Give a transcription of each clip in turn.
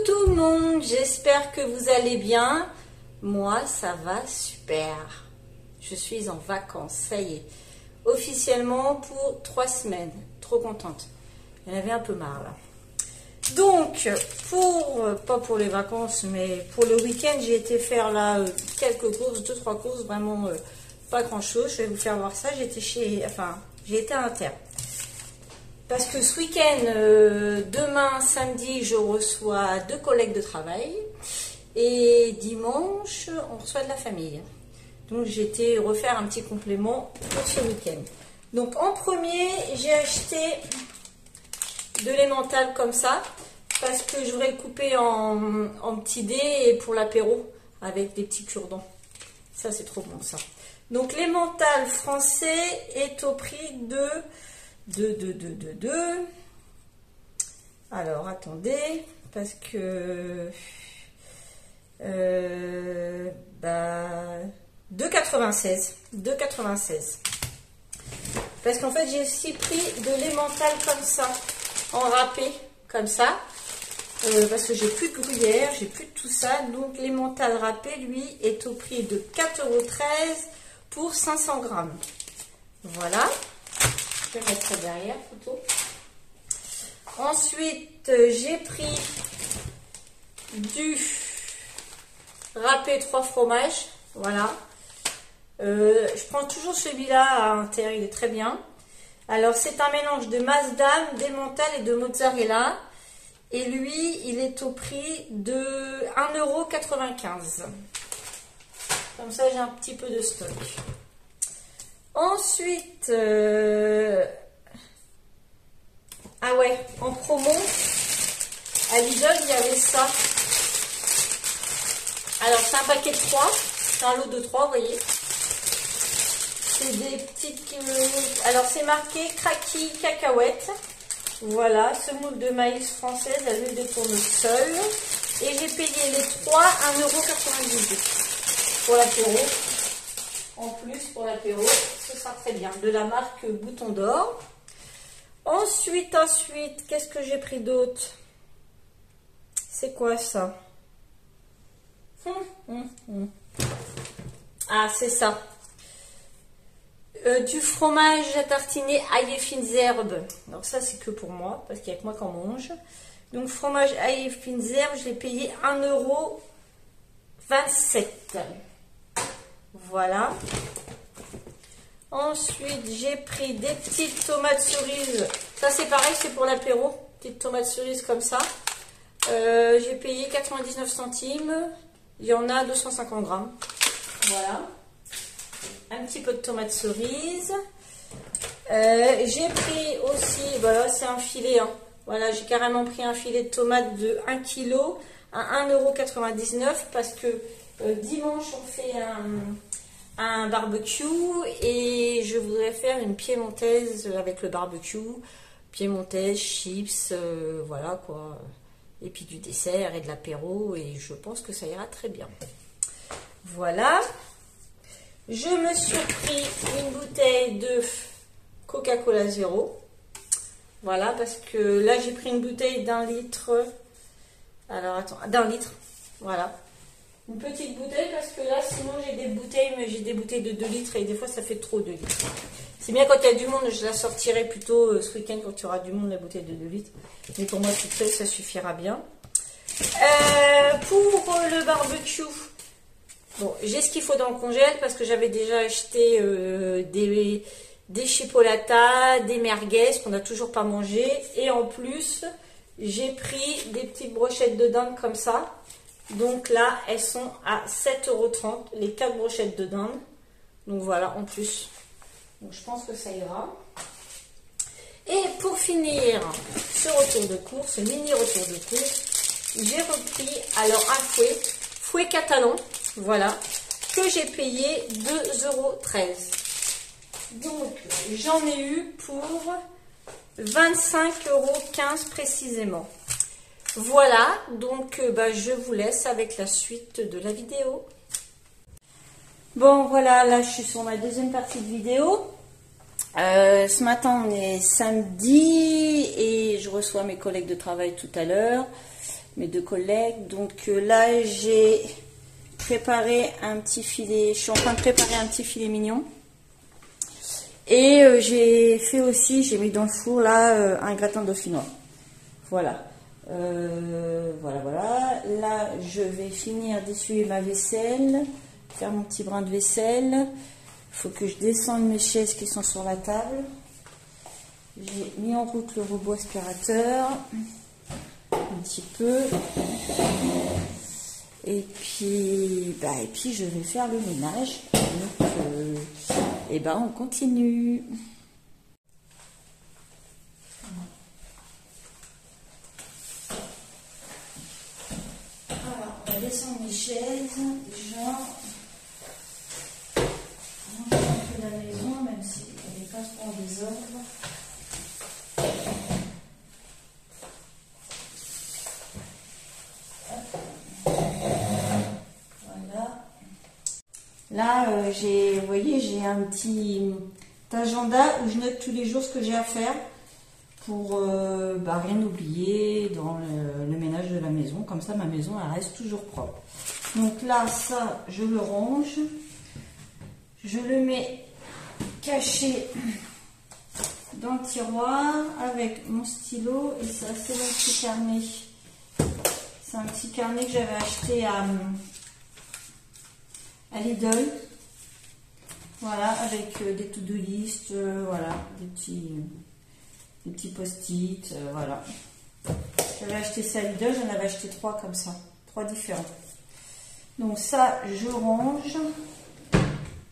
tout le monde, j'espère que vous allez bien. Moi, ça va super. Je suis en vacances, ça y est. Officiellement pour 3 semaines. Trop contente. J'en avais un peu marre là. Donc, pas pour les vacances, mais pour le week-end, j'ai été faire là quelques courses, 2-3 courses, vraiment pas grand chose. Je vais vous faire voir ça. J'ai été à Inter. Parce que ce week-end, demain, samedi, je reçois 2 collègues de travail. Et dimanche, on reçoit de la famille. Donc, j'ai été refaire un petit complément pour ce week-end. Donc, en premier, j'ai acheté de l'emmental comme ça. Parce que je voudrais le couper en petits dés et pour l'apéro avec des petits cure-dents. Ça, c'est trop bon, ça. Donc, l'emmental français est au prix de... Alors, attendez, parce que... 2,96. 2,96. Parce qu'en fait, j'ai aussi pris de l'emmental comme ça, en râpé, comme ça. Parce que j'ai plus de gruyère, j'ai plus de tout ça. Donc, l'emmental râpé, lui, est au prix de 4,13 € pour 500 grammes. Voilà. Je vais mettre ça derrière plutôt. Ensuite, j'ai pris du râpé 3 fromages. Voilà. Je prends toujours celui-là à Inter, il est très bien. Alors, c'est un mélange de masdam, d'emmental et de mozzarella. Et lui, il est au prix de 1,95 €. Comme ça, j'ai un petit peu de stock. Ensuite, ah ouais, en promo, à Lidl, il y avait ça. Alors, c'est un paquet de 3, c'est un lot de 3, vous voyez. C'est des petites... alors, c'est marqué Cracky Cacahuètes. Voilà, semoule de maïs française à l'huile de tournesol. Et j'ai payé les 3 1,98 € pour l'apéro. En plus, pour l'apéro, ce sera très bien. De la marque Bouton d'Or. Ensuite, qu'est-ce que j'ai pris d'autre? C'est quoi ça? Ah, c'est ça. Du fromage à tartiner ail et fines herbes. Alors ça, c'est que pour moi, parce qu'il n'y a que moi qui en mange. Donc, fromage ail et fines herbes, je l'ai payé 1,27 €. Voilà. Ensuite, j'ai pris des petites tomates cerises. Ça, c'est pareil, c'est pour l'apéro. Petites tomates cerises comme ça. J'ai payé 99 centimes. Il y en a 250 grammes. Voilà. Un petit peu de tomates cerises. J'ai pris aussi, voilà, c'est un filet. Hein. Voilà, j'ai carrément pris un filet de tomates de 1 kg à 1,99 € parce que dimanche, on fait un barbecue et je voudrais faire une piémontaise avec le barbecue. Piémontaise, chips, voilà quoi. Et puis du dessert et de l'apéro et je pense que ça ira très bien. Voilà. Je me suis pris une bouteille de Coca-Cola Zéro. Voilà, parce que là, j'ai pris une bouteille d'1 litre. Alors, attends, d'1 litre. Voilà. Une petite bouteille, parce que là, sinon, j'ai des bouteilles, mais j'ai des bouteilles de 2 litres et des fois, ça fait trop 2 litres. C'est bien quand il y a du monde, je la sortirai plutôt ce week-end quand il y aura du monde, la bouteille de 2 litres. Mais pour moi, toute seule, ça suffira bien. Pour le barbecue, bon, j'ai ce qu'il faut dans le congèle parce que j'avais déjà acheté des chipolatas, des merguez qu'on n'a toujours pas mangé. Et en plus, j'ai pris des petites brochettes de dinde comme ça. Donc là, elles sont à 7,30 €, les 4 brochettes de dinde. Donc voilà, en plus. Donc je pense que ça ira. Et pour finir ce retour de course, ce mini retour de course, j'ai repris alors un fouet catalan, voilà, que j'ai payé 2,13 €. Donc j'en ai eu pour 25,15 € précisément. Voilà, donc je vous laisse avec la suite de la vidéo. Bon voilà, là je suis sur ma deuxième partie de vidéo. Ce matin on est samedi et je reçois mes collègues de travail tout à l'heure. mes deux collègues. Donc là, j'ai préparé un petit filet. Je suis en train de préparer un petit filet mignon. Et j'ai fait aussi, j'ai mis dans le four là un gratin dauphinois. Voilà. Voilà. Là, je vais finir d'essuyer ma vaisselle, faire mon petit brin de vaisselle. Il faut que je descende mes chaises qui sont sur la table. J'ai mis en route le robot aspirateur un petit peu. Et puis je vais faire le ménage. Donc, on continue. Alors, on va descendre mes chaises. Déjà, ranger un peu la maison, même si elle n'est pas trop en désordre. Là, vous voyez, j'ai un petit agenda où je note tous les jours ce que j'ai à faire pour rien oublier dans le ménage de la maison. Comme ça, ma maison, elle reste toujours propre. Donc là, ça, je le range. Je le mets caché dans le tiroir avec mon stylo. Et ça, c'est mon petit carnet. C'est un petit carnet que j'avais acheté à Lidl, voilà, avec des to-do list, voilà, des petits post-it, voilà. J'avais acheté ça à Lidl, j'en avais acheté 3 comme ça, 3 différents. Donc ça, je range,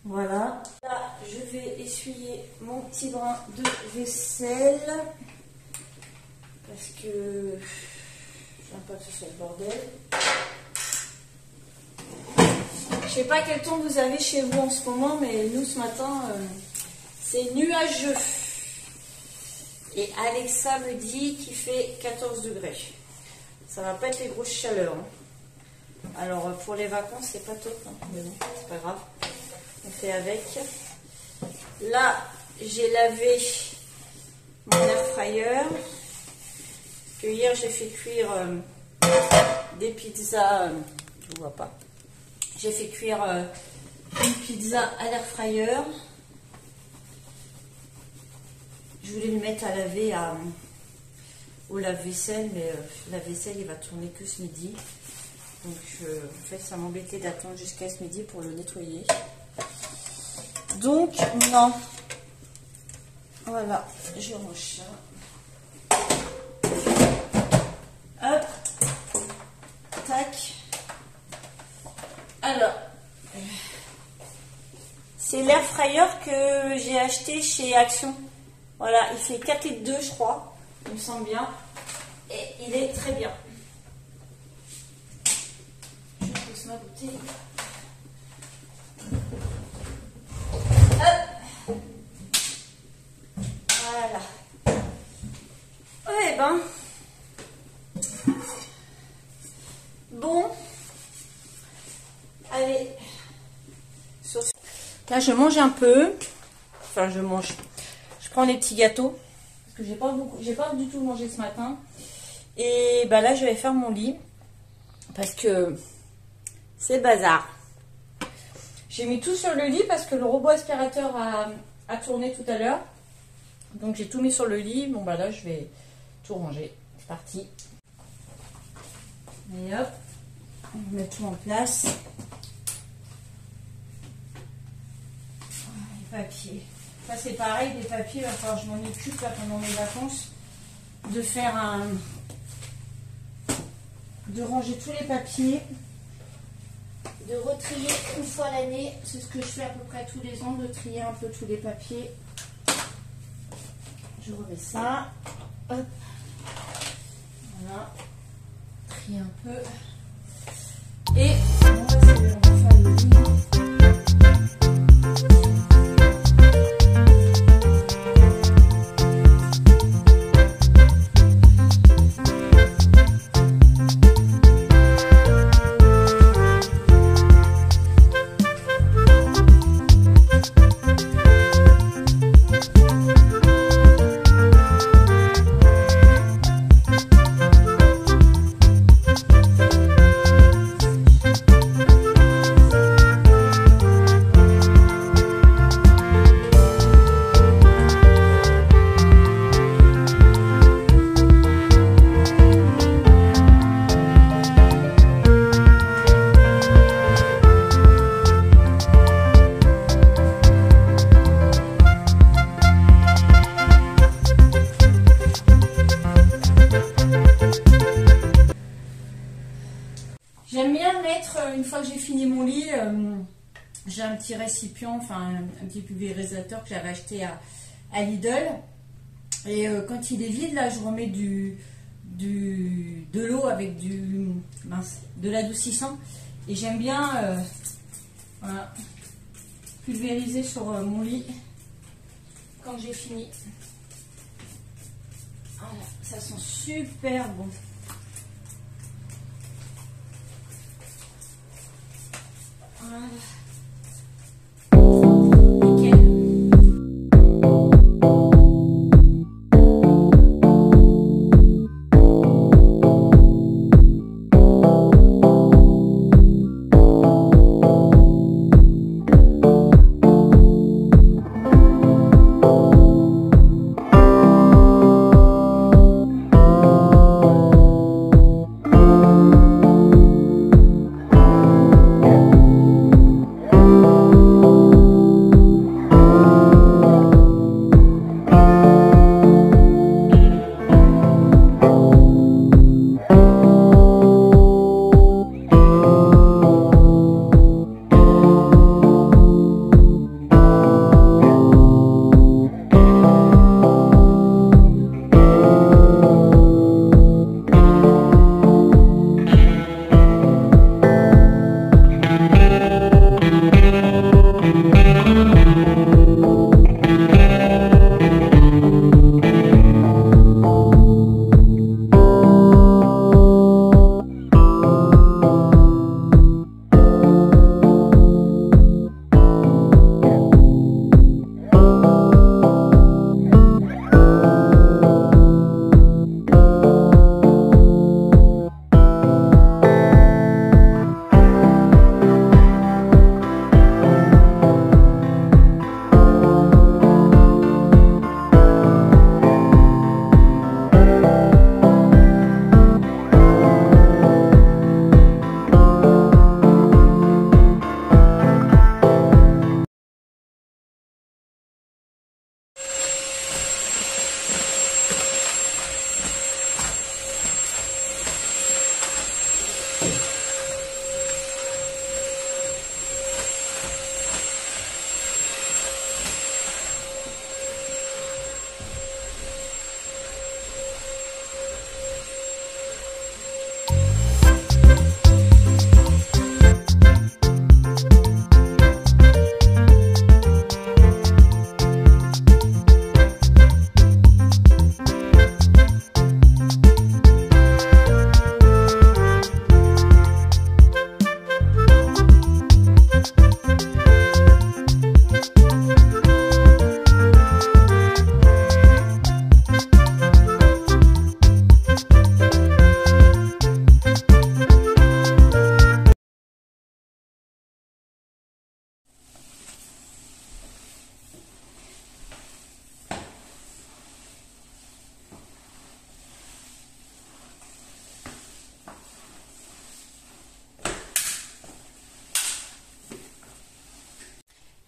voilà. Là, je vais essuyer mon petit brin de vaisselle, parce que j'aime pas que ce soit le bordel. Je sais pas quel temps vous avez chez vous en ce moment, mais nous ce matin, c'est nuageux. Et Alexa me dit qu'il fait 14 degrés. Ça va pas être les grosses chaleurs. Hein. Alors pour les vacances, c'est pas top, hein, mais bon, c'est pas grave. On fait avec. Là, j'ai lavé mon air fryer. Parce que hier, j'ai fait cuire des pizzas. Je ne vois pas. J'ai fait cuire une pizza à l'air fryer. Je voulais le mettre à laver au lave-vaisselle, mais la vaisselle il va tourner que ce midi. Donc en fait ça m'embêtait d'attendre jusqu'à ce midi pour le nettoyer. Donc non. Voilà, je range ça. Hop. Tac. Alors, c'est l'air fryer que j'ai acheté chez Action. Voilà, il fait 4,2 litres, je crois. Il me semble bien. Et il est très bien. Je pose ma bouteille. Hop. Voilà. Ouais, ben. Bon. Allez. Là, je mange un peu. Enfin, je mange. Je prends des petits gâteaux. Parce que j'ai pas du tout mangé ce matin. Et bah là, je vais faire mon lit. Parce que c'est le bazar. J'ai mis tout sur le lit parce que le robot aspirateur a tourné tout à l'heure. Donc j'ai tout mis sur le lit. Bon bah là, je vais tout ranger. C'est parti. Et hop. On met tout en place. Les papiers. Ça c'est pareil, des papiers, il va falloir que je m'en occupe là, pendant mes vacances. De ranger tous les papiers. De retrier une fois l'année. C'est ce que je fais à peu près tous les ans, de trier un peu tous les papiers. Je remets ça. Hop. Voilà. Trier un peu. Et on va faire le lit. une fois que j'ai fini mon lit, j'ai un petit récipient, enfin un petit pulvérisateur que j'avais acheté à Lidl. Et quand il est vide, là, je remets de l'eau avec de l'adoucissant. Et j'aime bien voilà, pulvériser sur mon lit quand j'ai fini. Voilà, ça sent super bon. Voilà.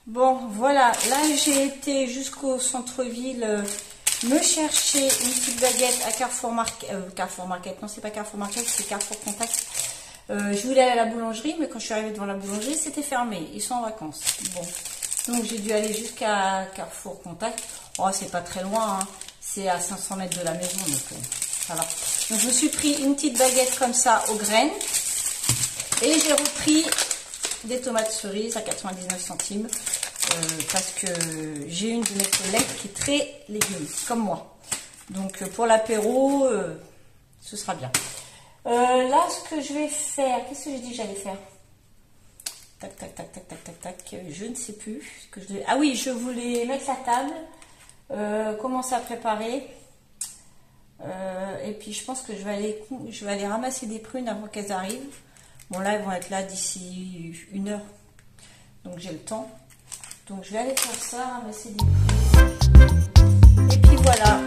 Bon, voilà, là j'ai été jusqu'au centre-ville me chercher une petite baguette à Carrefour Market. Carrefour Market, non, c'est pas Carrefour Market, c'est Carrefour Contact. Je voulais aller à la boulangerie, mais quand je suis arrivée devant la boulangerie, c'était fermé. Ils sont en vacances. Bon, donc j'ai dû aller jusqu'à Carrefour Contact. Oh, c'est pas très loin, hein. C'est à 500 mètres de la maison, donc ça va. Donc je me suis pris une petite baguette comme ça aux graines. Et j'ai repris des tomates cerises à 99 centimes. Parce que j'ai une de mes collègues qui est très légumes, comme moi. Donc pour l'apéro, ce sera bien. Là, ce que je vais faire, qu'est-ce que j'ai dit que j'allais faire? Tac, tac, tac, tac, tac, tac, tac, je ne sais plus. Ce que je devais... Ah oui, je voulais mettre la table, commencer à préparer. Et puis je pense que je vais aller ramasser des prunes avant qu'elles arrivent. Bon là, elles vont être là d'ici 1 heure. Donc j'ai le temps. Donc je vais aller faire ça, ramasser des prunes. Et puis voilà.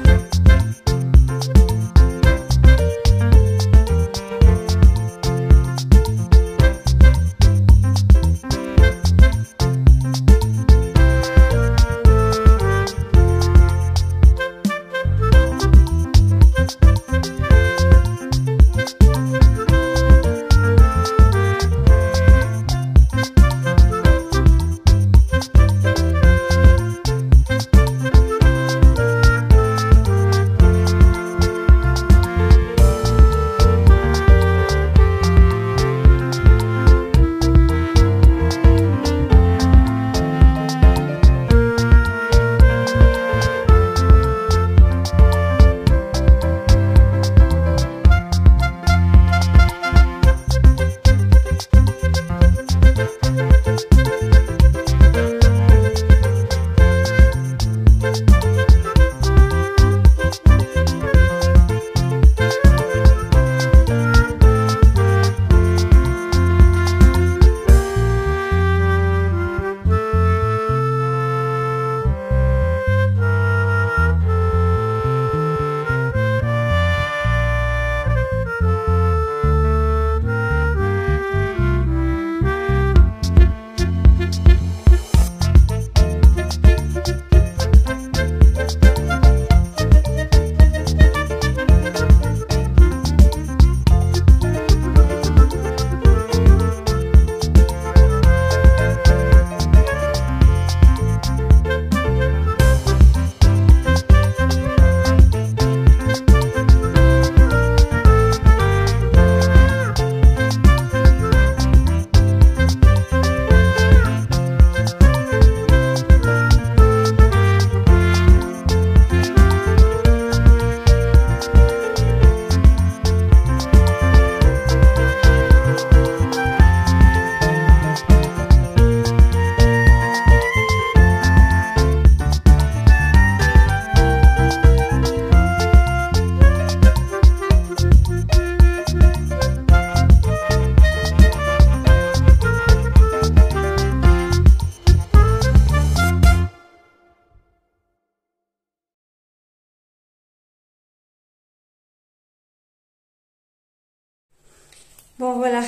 Bon voilà,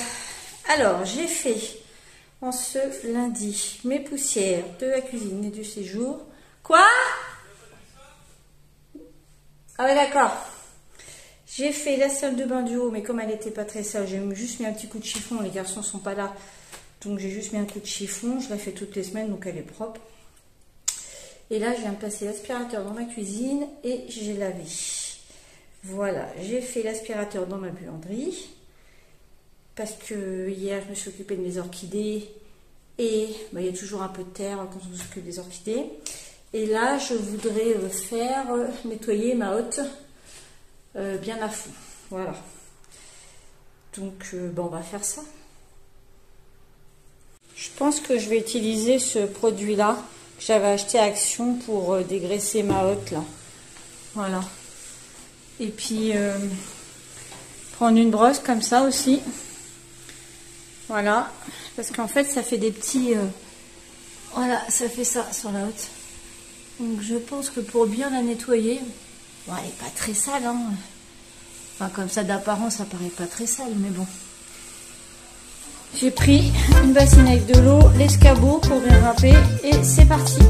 alors j'ai fait en ce lundi mes poussières de la cuisine et du séjour. Quoi? Ah ouais d'accord. J'ai fait la salle de bain du haut, mais comme elle n'était pas très sale, j'ai juste mis un petit coup de chiffon, les garçons sont pas là. Donc j'ai juste mis un coup de chiffon, je la fais toutes les semaines, donc elle est propre. Et là je viens de passer l'aspirateur dans ma cuisine et j'ai lavé. Voilà, j'ai fait l'aspirateur dans ma buanderie. Parce que hier, je me suis occupée de mes orchidées et il y a toujours un peu de terre quand on s'occupe des orchidées. Et là, je voudrais faire nettoyer ma hotte bien à fond. Voilà. Donc, on va faire ça. Je pense que je vais utiliser ce produit-là que j'avais acheté à Action pour dégraisser ma hotte là. Voilà. Et puis, prendre une brosse comme ça aussi. Voilà, parce qu'en fait ça fait des petits... voilà, ça fait ça sur la hotte. Donc je pense que pour bien la nettoyer, bon, elle n'est pas très sale, hein. Enfin comme ça d'apparence ça paraît pas très sale, mais bon. J'ai pris une bassine avec de l'eau, l'escabeau pour bien râper et c'est parti.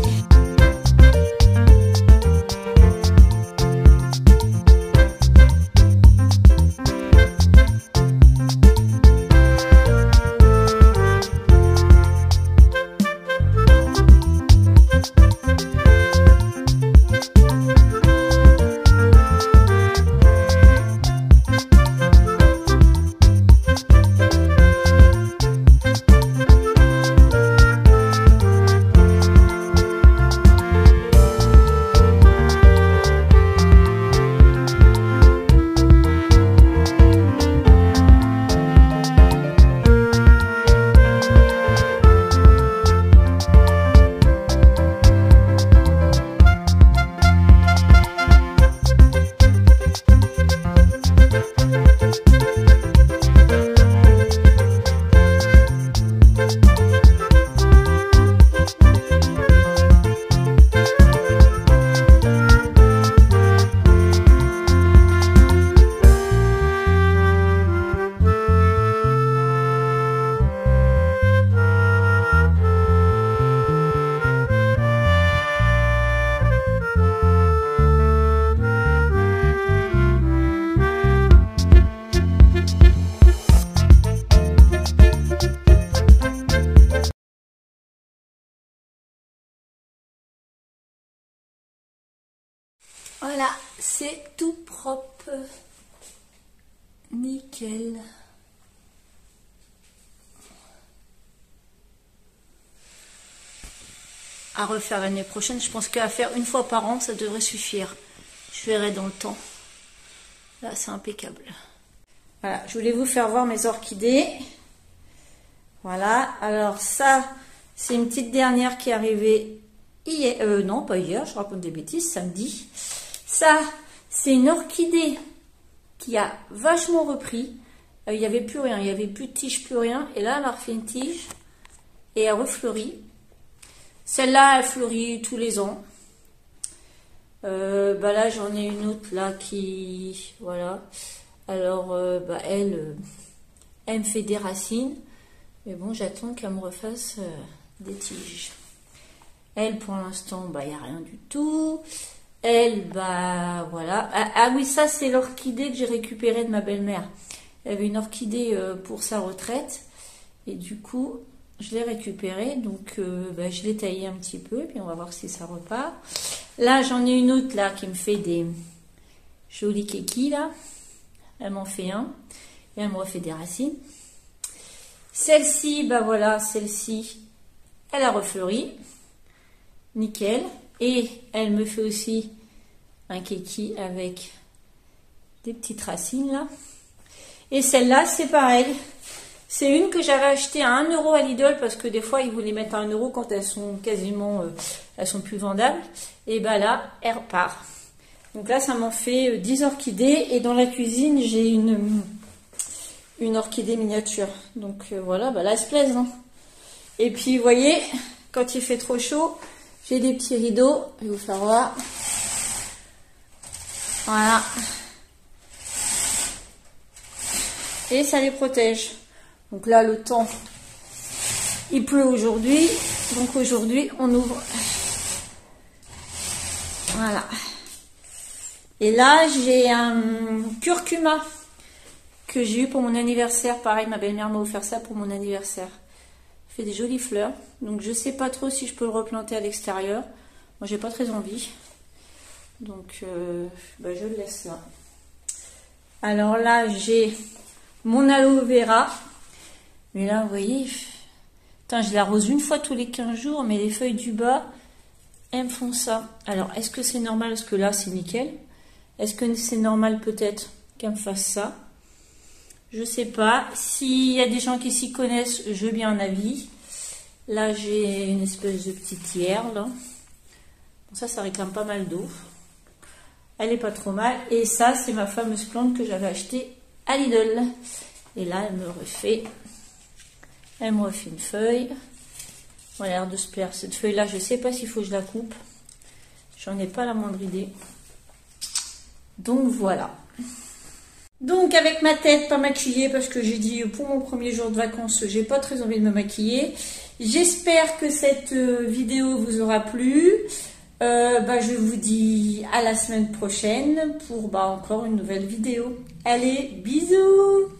Voilà, c'est tout propre. Nickel. À refaire l'année prochaine, je pense qu'à faire une fois par an, ça devrait suffire. Je verrai dans le temps. Là, c'est impeccable. Voilà, je voulais vous faire voir mes orchidées. Voilà, alors ça, c'est une petite dernière qui est arrivée hier. Non, pas hier, je raconte des bêtises, samedi. Ça, c'est une orchidée qui a vachement repris. Il n'y avait plus rien, il n'y avait plus de tige, plus rien. Et là, elle a refait une tige et elle refleurit. Celle-là, elle fleurit tous les ans. Là, j'en ai une autre là qui... Voilà. Alors, elle me fait des racines. Mais bon, j'attends qu'elle me refasse des tiges. Elle, pour l'instant, il n'y a rien du tout. Elle, voilà. Ah oui, ça, c'est l'orchidée que j'ai récupérée de ma belle-mère. Elle avait une orchidée pour sa retraite. Et du coup, je l'ai récupérée. Donc, je l'ai taillée un petit peu. Et puis, on va voir si ça repart. Là, j'en ai une autre, là, qui me fait des jolis kékis, là. Elle m'en fait un. Et elle me refait des racines. Celle-ci, voilà, celle-ci, elle a refleuri. Nickel. Et elle me fait aussi un kéki avec des petites racines là. Et celle-là, c'est pareil. C'est une que j'avais achetée à 1 € à Lidl parce que des fois, ils voulaient mettre à 1 € quand elles sont quasiment, elles sont plus vendables. Et là, elle repart. Donc là, ça m'en fait 10 orchidées. Et dans la cuisine, j'ai une orchidée miniature. Donc voilà, là, elles se plaisent. Hein. Et puis, vous voyez, quand il fait trop chaud, j'ai des petits rideaux, je vais vous faire voir. Voilà. et ça les protège. Donc là, le temps, il pleut aujourd'hui, donc aujourd'hui, on ouvre. Voilà. Et là, j'ai un curcuma que j'ai eu pour mon anniversaire. Pareil, ma belle-mère m'a offert ça pour mon anniversaire. Il fait des jolies fleurs. Donc, je sais pas trop si je peux le replanter à l'extérieur. Moi, j'ai pas très envie. Donc, je le laisse là. Alors là, j'ai mon aloe vera. Mais là, vous voyez, putain, je l'arrose une fois tous les 15 jours, mais les feuilles du bas, elles me font ça. Alors, est-ce que c'est normal? Parce que là, c'est nickel. Est-ce que c'est normal peut-être qu'elle me fasse ça? Je sais pas. S'il y a des gens qui s'y connaissent, je veux bien un avis. Là, j'ai une espèce de petite tière, là. Bon, ça réclame pas mal d'eau. Elle est pas trop mal. Et ça, c'est ma fameuse plante que j'avais achetée à Lidl. Et là, elle me refait une feuille. Elle a l'air de se plaire. Cette feuille-là, je sais pas s'il faut que je la coupe. J'en ai pas la moindre idée. Donc, voilà. Donc, avec ma tête pas maquillée, parce que j'ai dit pour mon premier jour de vacances, j'ai pas très envie de me maquiller. J'espère que cette vidéo vous aura plu. Je vous dis à la semaine prochaine pour encore une nouvelle vidéo. Allez, bisous!